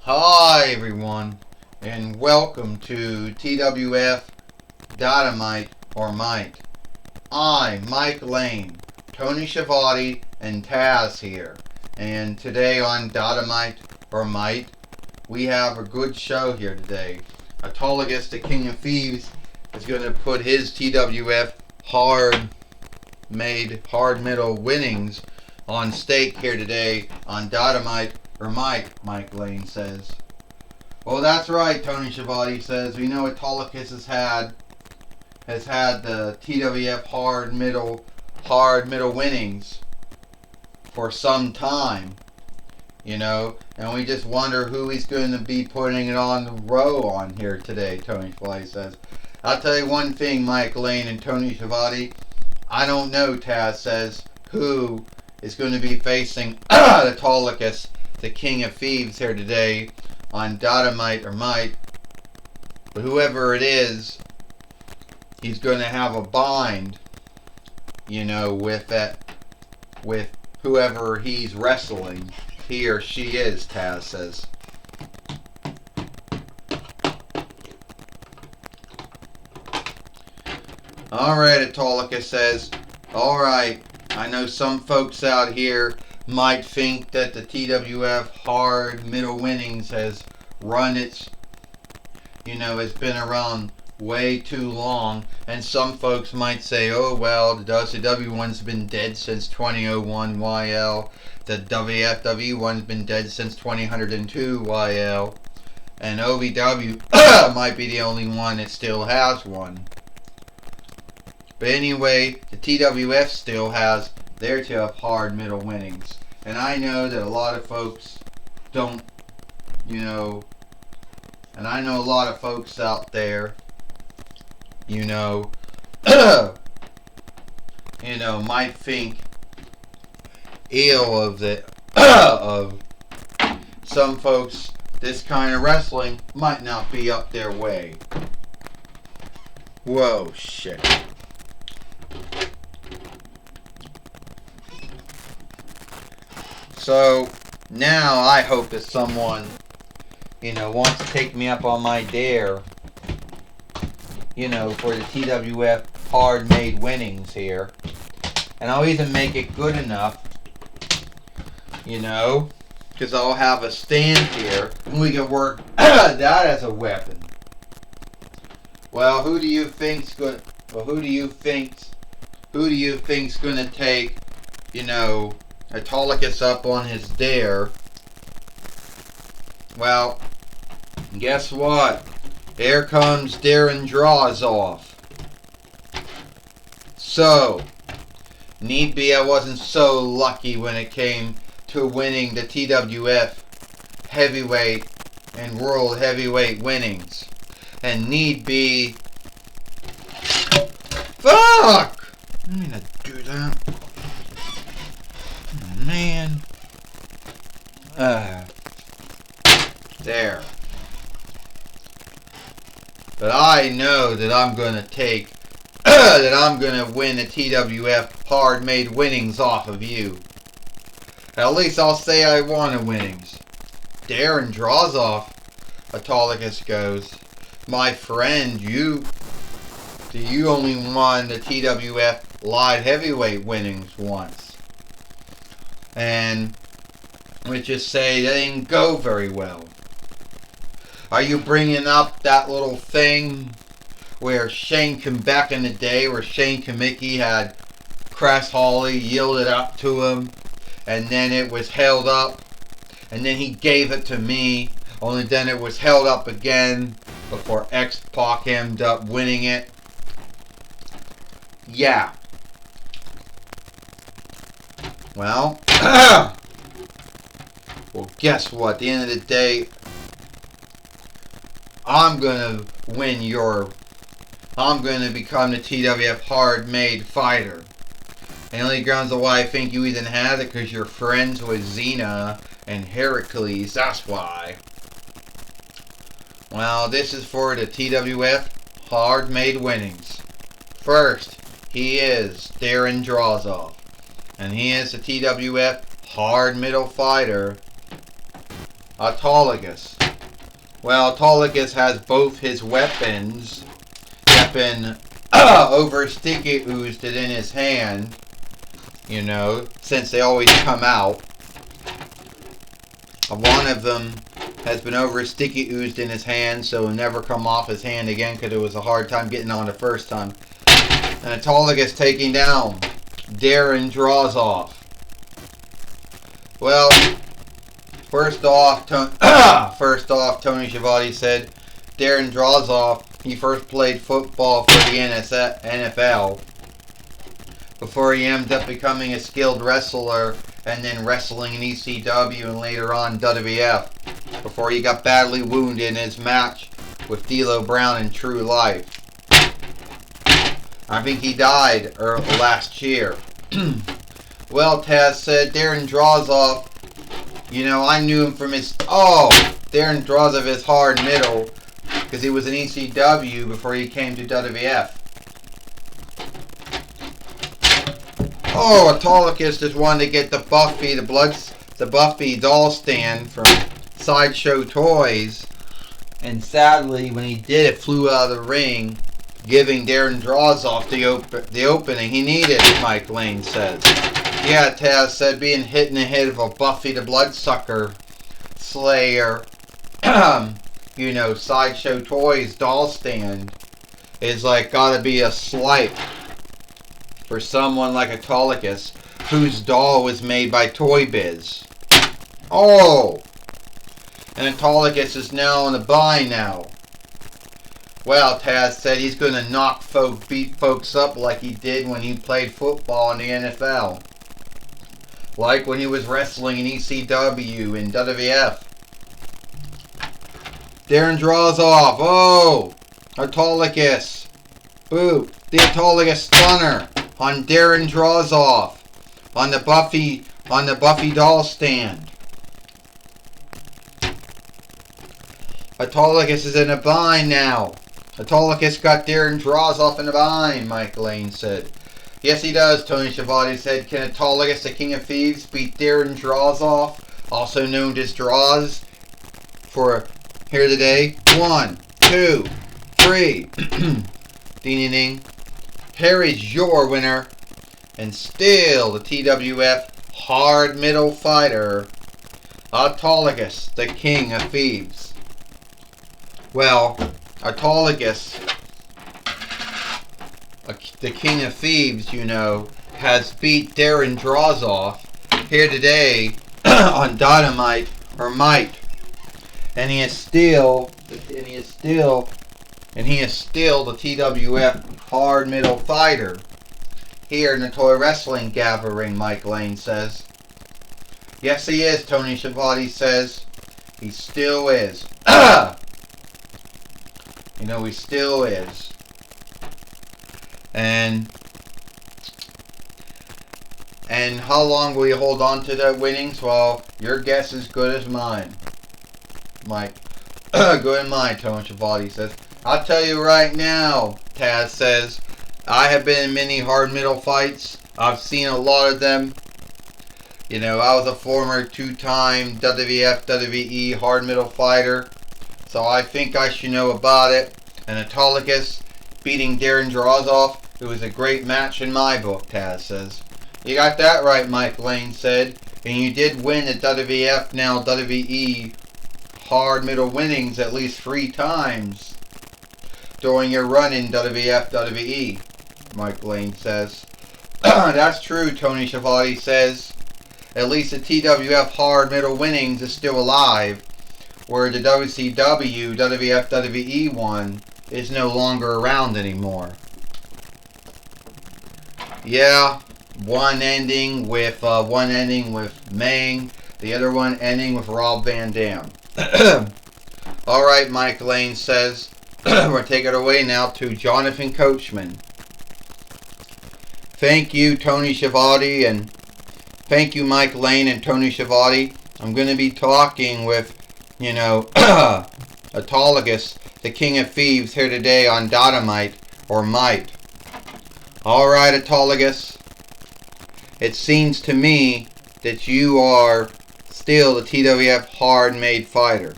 Hi everyone, and welcome to TWF Dynamite or Mike. I'm Mike Lane, Tony Schiavone, and Taz here. And today on Dynamite or Mike, we have a good show here today. Autolycus, the King of Thieves, is going to put his TWF hard middle winnings on stake here today on Dynamite or Mike, Mike Lane says. Well, that's right, Tony Schiavone says. We know Autolycus has had the TWF hard middle winnings for some time, and we just wonder who he's going to be putting it on the row on here today, Tony Schiavone says. I'll tell you one thing, Mike Lane and Tony Schiavone, I don't know, Taz says, who is going to be facing Autolycus, the King of Thieves, here today on Dynamite or Mike. But whoever it is, he's going to have a bind, with whoever he's wrestling. He or she is, Taz says. Alright, Autolycus says. Alright, I know some folks out here might think that the TWF hard middle winnings has run its, has been around way too long. And some folks might say, oh well, the WCW one's been dead since 2001 YL. The WFW one's been dead since 2002 YL. And OVW might be the only one that still has one. But anyway, the TWF still has their TWF hard middle winnings. And I know that a lot of folks don't, and I know a lot of folks out there, might think ill of the, of some folks. This kind of wrestling might not be up their way. Whoa, shit. So, now I hope that someone, wants to take me up on my dare, for the TWF hard-made winnings here. And I'll even make it good enough, because I'll have a stand here, and we can work that as a weapon. Well, who do you think's going to take, Autolycus up on his dare? Well, guess what? Here comes Darren Draws off. So, need be I wasn't so lucky when it came to winning the TWF heavyweight and world heavyweight winnings. And need be... Fuck! I didn't mean to do that. Man. There. But I know that I'm going to take, that I'm going to win the TWF hard-made winnings off of you. At least I'll say I won a winnings. Darren Draws off, Autolycus goes, my friend, you only won the TWF light heavyweight winnings once. And let's just say that didn't go very well. Are you bringing up that little thing where back in the day where Shane Kamicki had Crash Holly yielded up to him, and then it was held up, and then he gave it to me, only then it was held up again before X-Pac ended up winning it? Yeah. Well, well, guess what? At the end of the day, I'm going to become the TWF hard-made fighter. And the only grounds why I think you even have it because you're friends with Xena and Heracles, that's why. Well, this is for the TWF hard-made winnings. First, he is Darren Draws off. And he is the TWF hard middle fighter, Autolycus. Well, Autolycus has both his weapons that have been over sticky oozed in his hand, you know, since they always come out. One of them has been over sticky oozed in his hand, so it'll never come off his hand again because it was a hard time getting on the first time. And Autolycus taking down Darren Drozoff. Well, first off, Tony Schiavone said Darren Drozoff, he first played football for the NFL before he ended up becoming a skilled wrestler and then wrestling in ECW and later on WWF before he got badly wounded in his match with D'Lo Brown in True Life. I think he died last year. Well, Taz said Darren Drozoff, you know, I knew him from his... Oh! Darren Drozoff is hard middle because he was in ECW before he came to WWF. Oh, Autolycus just wanted to get the Buffy doll stand from Sideshow Toys. And sadly, when he did, it flew out of the ring, giving Darren Drozoff the opening he needed, Mike Lane says. Yeah, Taz said being hit in the head of a Buffy the Bloodsucker Slayer, you know, Sideshow Toys doll stand is like gotta be a slight for someone like Autolycus, whose doll was made by Toy Biz. Oh! And Autolycus is now on the buy now. Well, Taz said he's gonna beat folks up like he did when he played football in the NFL. Like when he was wrestling in ECW and WWF. Darren Drozoff. Oh! Autolycus. Boo. The Autolycus Stunner on Darren Drozoff. On the Buffy doll stand. Autolycus is in a bind now. Autolycus got Darren Drozoff in a bind, Mike Lane said. Yes, he does, Tony Schiavone said. Can Autolycus, the King of Thieves, beat Darren Drozoff, also known as Droz, for here today? 1, 2, 3. Ding ding ding. Here is your winner, and still the TWF hard middle fighter, Autolycus, the King of Thieves. Well, Autolycus, the King of Thieves, you know, has beat Darren Drozoff here today on Dynamite or Might, and he is still the TWF hard middle fighter here in the Toy Wrestling Gathering, Mike Lane says. Yes, he is, Tony Schiavone says. He still is. You know, he still is. And how long will you hold on to that winnings? Well, your guess is good as mine, Mike. Good as mine, Tony Schiavone says. I'll tell you right now, Taz says, I have been in many hard middle fights. I've seen a lot of them. You know, I was a former 2-time WWF, WWE hard middle fighter. So I think I should know about it. And Autolycus beating Darren Drozoff, it was a great match in my book, Taz says. You got that right, Mike Lane said. And you did win the WWF, now WWE, hard middle winnings at least 3 times during your run in WWF, WWE, Mike Lane says. That's true, Tony Schiavone says. At least the TWF hard middle winnings is still alive, where the WCW, WWF, WWE one is no longer around anymore. Yeah, one ending with Mang, the other one ending with Rob Van Dam. Alright, Mike Lane says. We're going to take it away now to Jonathan Coachman. Thank you, Tony Schiavone, and thank you, Mike Lane and Tony Schiavone. I'm going to be talking with, you know, Autolycus, the King of Thieves, here today on Dynamite or Might. Alright, Autolycus. it seems to me that you are still the TWF hard-made fighter.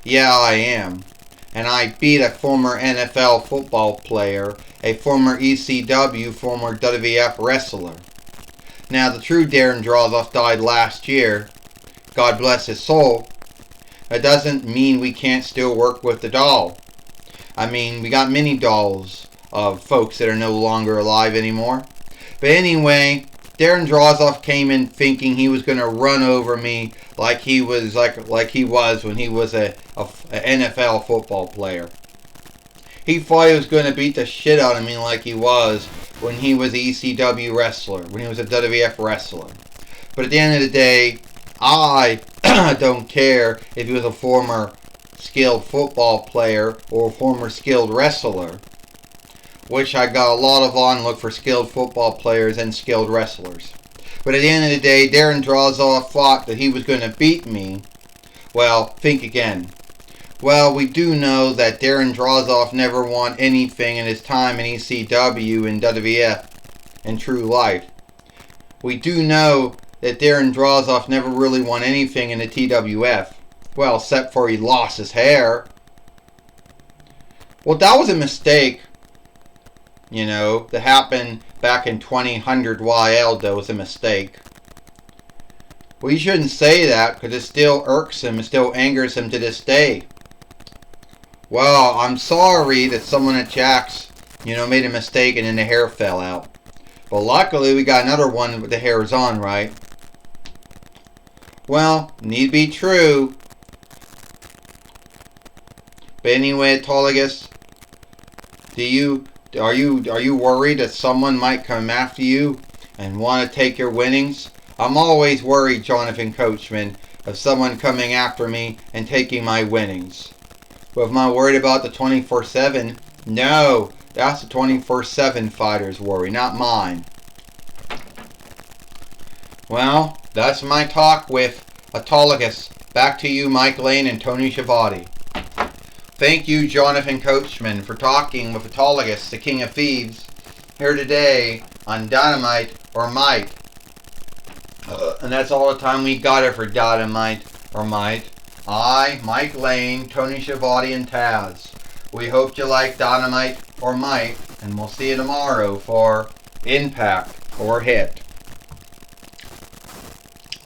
Yeah, I am. And I beat a former NFL football player, a former ECW, former WWF wrestler. Now, the true Darren Drozoff died last year. God bless his soul. That doesn't mean we can't still work with the doll. I mean, we got many dolls of folks that are no longer alive anymore. But anyway, Darren Drozoff came in thinking he was going to run over me like he was when he was a NFL football player. He thought he was going to beat the shit out of me like he was when he was an ECW wrestler, when he was a WWF wrestler. But at the end of the day, I don't care if he was a former skilled football player or a former skilled wrestler, which I got a lot of on look for skilled football players and skilled wrestlers. But at the end of the day, Darren Drozoff thought that he was going to beat me. Well, think again. Well, we do know that Darren Drozoff never won anything in his time in ECW and WWF in true life. We do know that Darren Drozoff never really won anything in the TWF. Well, except for he lost his hair. Well, that was a mistake. You know, that happened back in 2000 YL, that was a mistake. Well, you shouldn't say that because it still irks him, it still angers him to this day. Well, I'm sorry that someone at Jack's, made a mistake and then the hair fell out. But luckily we got another one with the hair is on, right? Well, need be true. But anyway, Autolygus, are you worried that someone might come after you and want to take your winnings? I'm always worried, Jonathan Coachman, of someone coming after me and taking my winnings. But am I worried about the 24/7? No, that's the 24/7 fighter's worry, not mine. Well, that's my talk with Autolygus. Back to you, Mike Lane and Tony Schiavone. Thank you, Jonathan Coachman, for talking with Autolygus, the King of Thieves, here today on Dynamite or Might. And that's all the time we got it for Dynamite or Might. I, Mike Lane, Tony Schiavone, and Taz. We hope you like Dynamite or Might, and we'll see you tomorrow for Impact or Hit.